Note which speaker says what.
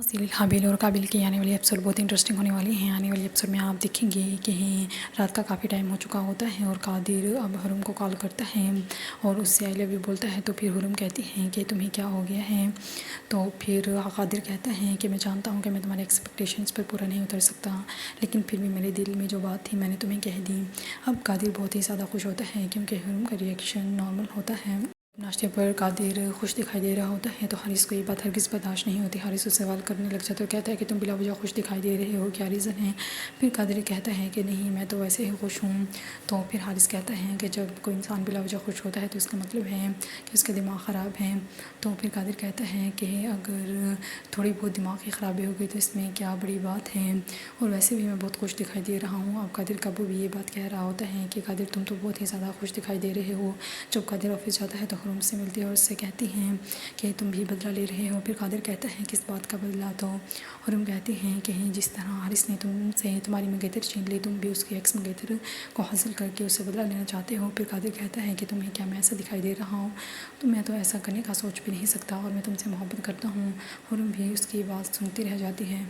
Speaker 1: Serial حابیل اور قابل کی آنے والی ایپیسوڈ بہت انٹرسٹنگ ہونے والی ہیں۔ آنے والی ایپیسوڈ میں آپ دیکھیں گے کہ رات کا کافی ٹائم ہو چکا ہوتا ہے اور قادر اب حرم کو کال کرتا ہے اور اس سے آئی لو یو بولتا ہے، تو پھر حرم کہتی ہیں کہ تمہیں کیا ہو گیا ہے، تو پھر قادر کہتا ہے کہ میں جانتا ہوں کہ میں تمہارے ایکسپیکٹیشنز پر پورا نہیں اتر سکتا، لیکن پھر بھی میرے دل میں جو بات تھی میں نے تمہیں کہہ دی۔ اب قادر بہت ہی زیادہ خوش ہوتا ہے کیونکہ حرم کا ریئیکشن نارمل ہوتا ہے۔ ناشتے پر قادر خوش دکھائی دے رہا ہوتا ہے تو حارث کو یہ بات ہرگز برداشت نہیں ہوتی۔ حارث اس سے سوال کرنے لگ جاتا ہے اور کہتا ہے کہ تم بلا وجہ خوش دکھائی دے رہے ہو، کیا ریزن ہے؟ پھر قادر کہتا ہے کہ نہیں، میں تو ویسے ہی خوش ہوں۔ تو پھر حارث کہتا ہے کہ جب کوئی انسان بلا وجہ خوش ہوتا ہے تو اس کا مطلب ہے کہ اس کا دماغ خراب ہے۔ تو پھر قادر کہتا ہے کہ اگر تھوڑی بہت دماغ کی خرابی ہو گئی تو اس میں کیا بڑی بات ہے، اور ویسے بھی میں بہت خوش دکھائی دے رہا ہوں۔ اب قادر کا ابو بھی یہ بات کہہ رہا ہوتا ہے کہ قادر تم تو بہت ہی زیادہ خوش دکھائی دے رہے ہو۔ جب قادر آفس جاتا ہے تو حرم سے ملتی ہے اور اس سے کہتی ہیں کہ تم بھی بدلہ لے رہے ہو۔ پھر قادر کہتا ہے کس بات کا بدلہ؟ تو حرم کہتی ہیں کہ جس طرح حارث نے تم سے تمہاری منگیتر چھین لی، تم بھی اس کی ایکس منگیتر کو حاصل کر کے اس سے بدلہ لینا چاہتے ہو۔ پھر قادر کہتا ہے کہ تمہیں کیا میں ایسا دکھائی دے رہا ہوں؟ تو میں تو ایسا کرنے کا سوچ بھی نہیں سکتا، اور میں تم سے محبت کرتا ہوں۔ حرم بھی اس کی بات سنتی رہ جاتی ہے۔